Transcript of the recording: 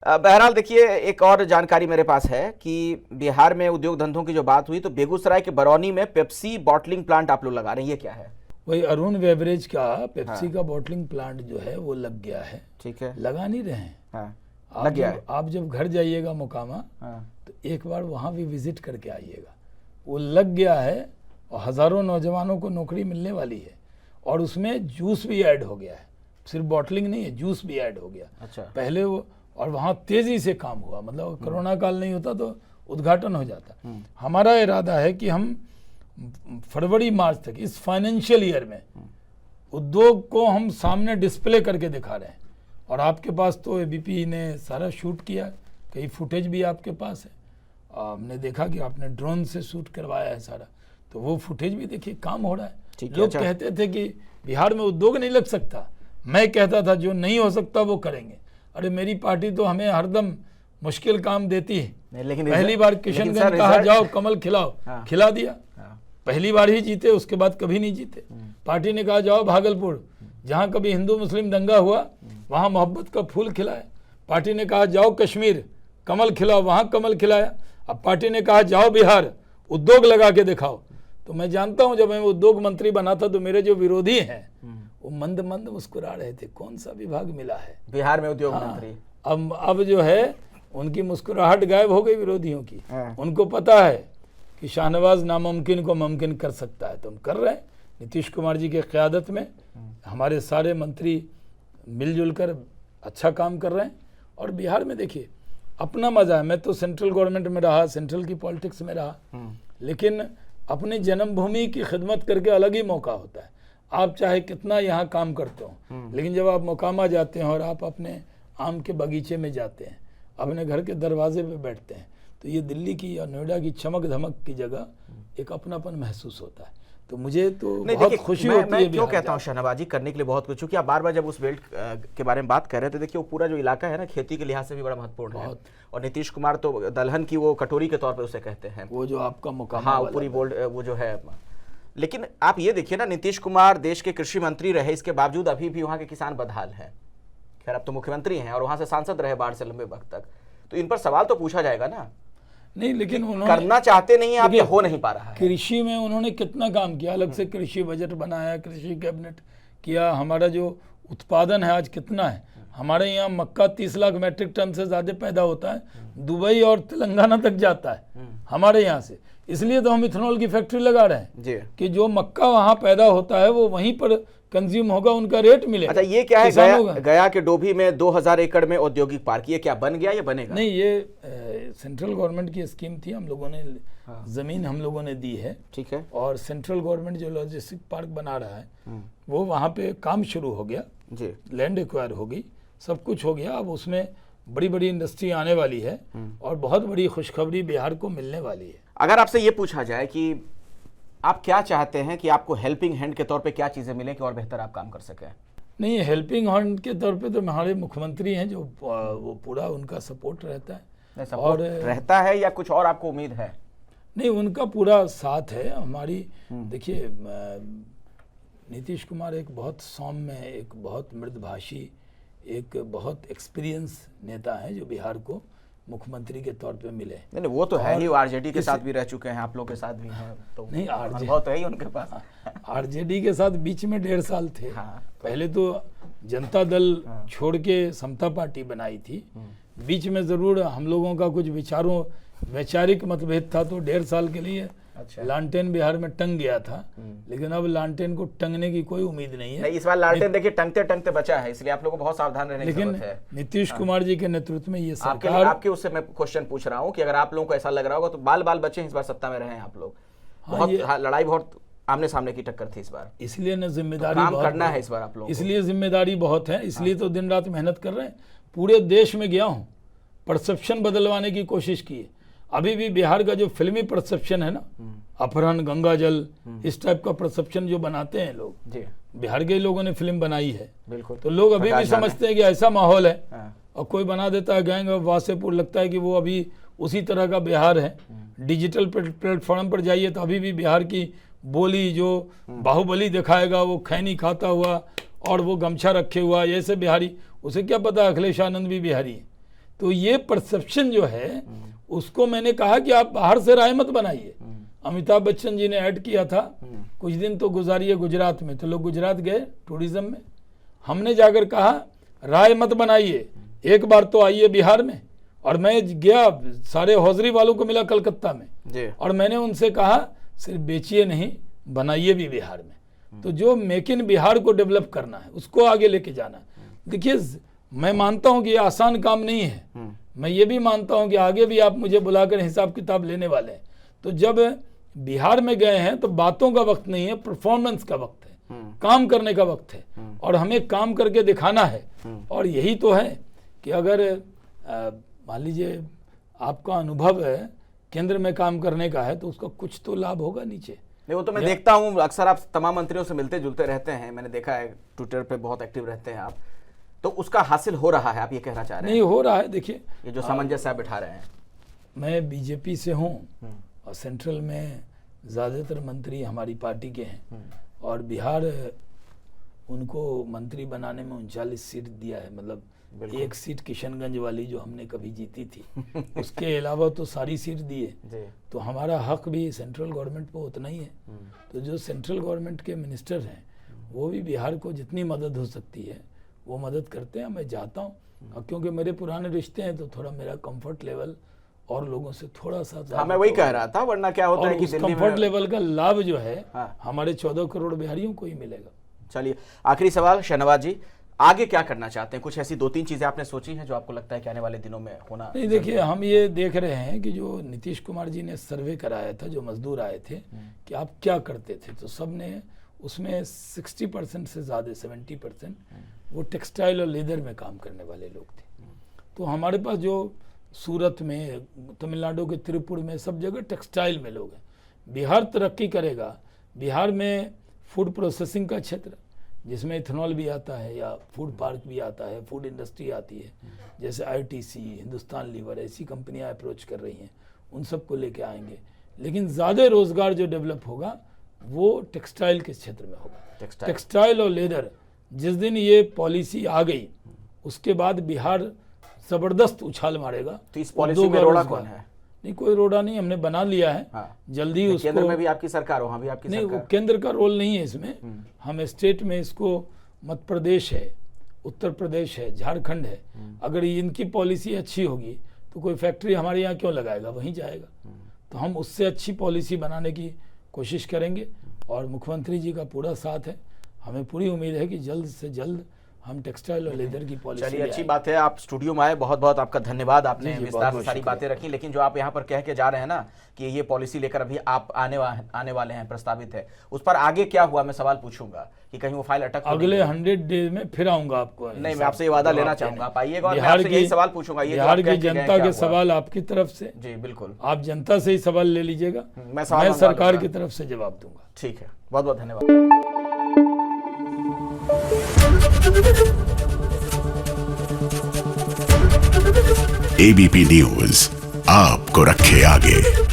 बहरहाल देखिए, एक और जानकारी मेरे पास है कि बिहार में उद्योग धंधों की जो बात हुई तो बेगूसराय के बरौनी में पेप्सी बॉटलिंग प्लांट आप लोग लगा रहे हैं, ये क्या है? वही अरुण बेवरेज का पेप्सी हाँ। का बॉटलिंग प्लांट जो है वो लग गया है। ठीक है। लगा नहीं रहे हैं। हाँ, आप लग गया जब है। आप जब घर जाइएगा मोकामा, हाँ। तो एक बार वहाँ भी विजिट करके आइएगा। वो लग गया है और हज़ारों नौजवानों को नौकरी मिलने वाली है। और उसमें जूस भी ऐड हो गया है, सिर्फ बॉटलिंग नहीं है, जूस भी ऐड हो गया। अच्छा। पहले वो, और वहाँ तेज़ी से काम हुआ, मतलब कोरोना काल नहीं होता तो उद्घाटन हो जाता। हमारा इरादा है कि हम फरवरी मार्च तक इस फाइनेंशियल ईयर में उद्योग को हम सामने डिस्प्ले करके दिखा रहे हैं। और आपके पास तो एबीपी ने सारा शूट किया, कई फुटेज भी आपके पास है। हमने देखा कि आपने ड्रोन से शूट करवाया है सारा, तो वो फुटेज भी देखिए, काम हो रहा है। लोग अच्छा। कहते थे कि बिहार में उद्योग नहीं लग सकता, मैं कहता था जो नहीं हो सकता वो करेंगे। अरे मेरी पार्टी तो हमें हरदम मुश्किल काम देती है। लेकिन पहली बार किशनगंज कहा जाओ कमल खिलाओ, हाँ। खिला दिया। पहली बार ही जीते, उसके बाद कभी नहीं जीते। पार्टी ने कहा जाओ भागलपुर, जहाँ कभी हिंदू मुस्लिम दंगा हुआ वहाँ मोहब्बत का फूल खिलाया। पार्टी ने कहा जाओ कश्मीर, कमल खिलाओ, वहाँ कमल खिलाया। अब पार्टी ने कहा जाओ बिहार, उद्योग लगा के दिखाओ। तो मैं जानता हूँ, जब मैं उद्योग मंत्री बना था तो मेरे जो विरोधी हैं वो मंद मंद मुस्कुरा रहे थे, कौन सा विभाग मिला है बिहार में उद्योग हाँ। मंत्री? अब जो है उनकी मुस्कुराहट गायब हो गई विरोधियों की। हाँ। उनको पता है कि शाहनवाज नामुमकिन को मुमकिन कर सकता है, तो हम कर रहे हैं। नीतीश कुमार जी के क़यादत में हमारे सारे मंत्री मिलजुल कर अच्छा काम कर रहे हैं। और बिहार में देखिए अपना मज़ा है। मैं तो सेंट्रल गवर्नमेंट में रहा, सेंट्रल की पॉलिटिक्स में रहा, लेकिन अपनी जन्मभूमि की खिदमत करके अलग ही मौका होता है। आप चाहे कितना यहाँ काम करते हो, लेकिन जब आप मोकामा जाते हैं और आप अपने आम के बगीचे में जाते हैं, अपने घर के दरवाजे पे बैठते हैं, तो ये दिल्ली की या नोएडा की चमक धमक की जगह एक अपनापन महसूस होता है। तो मुझे तो बहुत खुशी होती है। मैं क्यों कहता हूँ शहनवाजी, करने के लिए बहुत कुछ, क्योंकि आप बार बार जब उस बेल्ट के बारे में बात कर रहे हैं तो देखिए वो पूरा जो इलाका है ना, खेती के लिहाज से भी बड़ा महत्वपूर्ण है। और नीतीश कुमार तो दलहन की वो कटोरी के तौर पर उसे कहते हैं, वो जो आपका मोकामा हाँ, पूरी बोल्ड वो जो है। लेकिन आप ये देखिए ना, नीतीश कुमार देश के कृषि मंत्री रहे, इसके बावजूद अभी भी वहाँ के किसान बदहाल हैं। खैर अब तो मुख्यमंत्री हैं और वहाँ से सांसद रहे बाढ़ से लंबे वक्त तक, तो इन पर सवाल तो पूछा जाएगा ना। नहीं, लेकिन उन्होंने करना चाहते नहीं है आप, ये हो नहीं पा रहा है। कृषि में उन्होंने कितना काम किया, अलग से कृषि बजट बनाया, कृषि कैबिनेट किया। हमारा जो उत्पादन है आज कितना है, हमारे यहाँ मक्का 30 लाख मैट्रिक टन से ज़्यादा पैदा होता है, दुबई और तेलंगाना तक जाता है हमारे यहाँ से। इसलिए तो हम इथेनॉल की फैक्ट्री लगा रहे हैं जी, कि जो मक्का वहाँ पैदा होता है वो वहीं पर कंज्यूम होगा, उनका रेट मिलेगा। अच्छा, ये क्या है? गया के डोभी में 2000 एकड़ में औद्योगिक पार्क, ये क्या बन गया, ये बनेगा? नहीं, ये सेंट्रल गवर्नमेंट की स्कीम थी, हम लोगों ने जमीन हम लोगों ने दी है। ठीक है। और सेंट्रल गवर्नमेंट जो लॉजिस्टिक पार्क बना रहा है वो वहाँ पे काम शुरू हो गया जी, लैंड एक्वायर हो गई, सब कुछ हो गया। अब उसमें बड़ी बड़ी इंडस्ट्री आने वाली है और बहुत बड़ी खुशखबरी बिहार को मिलने वाली है। अगर आपसे ये पूछा जाए कि आप क्या चाहते हैं कि आपको हेल्पिंग हैंड के तौर पे क्या चीज़ें मिलें कि और बेहतर आप काम कर सकें? नहीं, हेल्पिंग हैंड के तौर पे तो हमारे मुख्यमंत्री हैं, जो वो पूरा उनका सपोर्ट रहता है। और रहता है या कुछ और आपको उम्मीद है? नहीं, उनका पूरा साथ है हमारी। देखिए, नीतीश कुमार एक बहुत सौम्य, एक बहुत मृदभाषी, एक बहुत एक्सपीरियंस नेता है जो बिहार को मुख्यमंत्री के तौर पे मिले। नहीं, वो तो है ही, आरजेडी के साथ भी रह चुके हैं, आप लोग के साथ भी हैं, तो नहीं, बहुत है ही उनके पास। आरजेडी के साथ बीच में 1.5 साल थे। हाँ। पहले तो जनता दल छोड़ के समता पार्टी बनाई थी, बीच में जरूर हम लोगों का कुछ वैचारिक मतभेद था, तो 1.5 साल के लिए लालटेन बिहार में टंग गया था। लेकिन अब लालटेन को टंगने की कोई उम्मीद नहीं है। नहीं, इस बार लालटेन देखिए टंगते टंगते बचा है, इसलिए आप लोगों को बहुत सावधान रहने की जरूरत है। लेकिन नीतीश कुमार जी के नेतृत्व में ये सरकार, आपके उससे मैं क्वेश्चन पूछ रहा हूँ कि अगर आप लोगों को ऐसा लग रहा होगा तो बाल बाल बचे इस बार सत्ता में रहे हैं आप लोग। बहुत लड़ाई, बहुत आमने सामने की टक्कर थी इस बार, इसलिए न जिम्मेदारी काम करना है इस बार आप लोग, इसलिए जिम्मेदारी बहुत है, इसलिए तो दिन रात मेहनत कर रहे हैं। पूरे देश में गया हूँ, परसेप्शन बदलवाने की कोशिश की है। अभी भी बिहार का जो फिल्मी परसेप्शन है ना, अपहरण, गंगा जल, इस टाइप का परसेप्शन जो बनाते हैं लोग, बिहार के लोगों ने फिल्म बनाई है, बिल्कुल, तो लोग अभी भी समझते हैं कि ऐसा माहौल है। और कोई बना देता है गैंग ऑफ वासेपुर, लगता है कि वो अभी उसी तरह का बिहार है। डिजिटल प्लेटफॉर्म पर जाइए तो अभी भी बिहार की बोली, जो बाहुबली दिखाएगा वो खैनी खाता हुआ और वो गमछा रखे हुआ, ऐसे बिहारी, उसे क्या पता अखिलेश आनंद भी बिहारी है। तो ये परसेप्शन जो है उसको मैंने कहा कि आप बाहर से राय मत बनाइए। अमिताभ बच्चन जी ने ऐड किया था, कुछ दिन तो गुजारिए गुजरात में, तो लोग गुजरात गए टूरिज्म में। हमने जाकर कहा राय मत बनाइए, एक बार तो आइए बिहार में। और मैं गया, सारे हौजरी वालों को मिला कलकत्ता में जी। और मैंने उनसे कहा सिर्फ बेचिए नहीं, बनाइए भी बिहार में। तो जो मेक इन बिहार को डेवलप करना है उसको आगे लेके जाना है। देखिए मैं मानता हूं कि ये आसान काम नहीं है, मैं ये भी मानता हूं कि आगे भी आप मुझे बुलाकर हिसाब किताब लेने वाले हैं। तो जब बिहार में गए हैं तो बातों का वक्त नहीं है, परफॉर्मेंस का वक्त है, काम करने का वक्त है और हमें काम करके दिखाना है। और यही तो है कि अगर मान लीजिए आपका अनुभव है केंद्र में काम करने का है तो उसका कुछ तो लाभ होगा नीचे। नहीं, वो तो मैं देखता हूँ, अक्सर आप तमाम मंत्रियों से मिलते जुलते रहते हैं, मैंने देखा है ट्विटर पे बहुत एक्टिव रहते हैं आप, तो उसका हासिल हो रहा है, आप ये कहना चाह रहे हैं? नहीं हो रहा है। देखिए ये जो सामंजस्य आप बिठा रहे हैं। मैं बीजेपी से हूँ और सेंट्रल में ज़्यादातर मंत्री हमारी पार्टी के हैं और बिहार उनको मंत्री बनाने में 39 सीट दिया है, मतलब एक सीट किशनगंज वाली जो हमने कभी जीती थी उसके अलावा तो सारी सीट दिए। तो हमारा हक भी सेंट्रल गवर्नमेंट पे उतना ही है। तो जो सेंट्रल गवर्नमेंट के मिनिस्टर हैं वो भी बिहार को जितनी मदद हो सकती है वो मदद करते हैं। मैं जाता हूँ और क्योंकि मेरे पुराने रिश्ते हैं तो थोड़ा मेरा कंफर्ट लेवल और लोगों से थोड़ा सा, हाँ मैं वही कह रहा था, वरना क्या होता है कि दिल्ली में कंफर्ट लेवल का लाभ जो है हमारे 14 करोड़ बिहारियों को ही मिलेगा। चलिए आखिरी सवाल, शहनवाज जी आगे क्या करना चाहते हैं? कुछ ऐसी 2-3 चीजें आपने सोची हैं जो आपको लगता है कि आने वाले दिनों में होना? नहीं, देखिए हम ये देख रहे हैं कि जो नीतीश कुमार जी ने सर्वे कराया था, जो मजदूर आए थे कि आप क्या करते थे, तो सब ने उसमें 60% से ज़्यादा 70% वो टेक्सटाइल और लेदर में काम करने वाले लोग थे। तो हमारे पास जो सूरत में, तमिलनाडु के तिरुपुर में, सब जगह टेक्सटाइल में लोग हैं। बिहार तरक्की करेगा, बिहार में फूड प्रोसेसिंग का क्षेत्र जिसमें इथेनॉल भी आता है या फूड पार्क भी आता है, फूड इंडस्ट्री आती है, जैसे आईटीसी, हिंदुस्तान लीवर, ऐसी कंपनियां अप्रोच कर रही हैं, उन सबको लेके आएंगे। लेकिन ज़्यादा रोजगार जो डेवलप होगा वो टेक्सटाइल के क्षेत्र में होगा। टेक्सटाइल और लेदर, जिस दिन ये पॉलिसी आ गई उसके बाद बिहार जबरदस्त उछाल मारेगा। तो इस पॉलिसी में रोड़ा कौन है? नहीं, कोई रोड़ा नहीं, हमने बना लिया है। जल्दी उसको, केंद्र में भी आपकी सरकार हो, वहाँ भी आपकी नहीं, सरकार। वो केंद्र का रोल नहीं है इसमें। हम स्टेट में इसको, मध्य प्रदेश है, उत्तर प्रदेश है, झारखंड है, अगर इनकी पॉलिसी अच्छी होगी तो कोई फैक्ट्री हमारे यहाँ क्यों लगाएगा, वहीं जाएगा। तो हम उससे अच्छी पॉलिसी बनाने की कोशिश करेंगे और मुख्यमंत्री जी का पूरा साथ है। हमें पूरी उम्मीद है कि जल्द से जल्द हम टेक्सटाइल और लेदर की पॉलिसी। चलिए अच्छी बात है, आप स्टूडियो में आए, बहुत बहुत आपका धन्यवाद, आपने विस्तार से सारी बातें रखी। लेकिन जो आप यहाँ पर कह के जा रहे हैं ना कि ये पॉलिसी लेकर अभी आप आने वाले हैं, प्रस्तावित है, उस पर आगे क्या हुआ, मैं सवाल पूछूंगा कि कहीं वो फाइल अटक। अगले 100 डेज में फिर आऊंगा आपको। नहीं, मैं आपसे ये वादा लेना चाहूंगा, आप आइएगा और मैं बिहार आपसे यही सवाल पूछूंगा। ये बिहार की जनता के सवाल आपकी तरफ से, जी बिल्कुल, आप जनता से ही सवाल ले लीजिएगा, मैं सरकार की तरफ से जवाब दूंगा। ठीक है, बहुत बहुत धन्यवाद। एबीपी न्यूज आपको रखे आगे।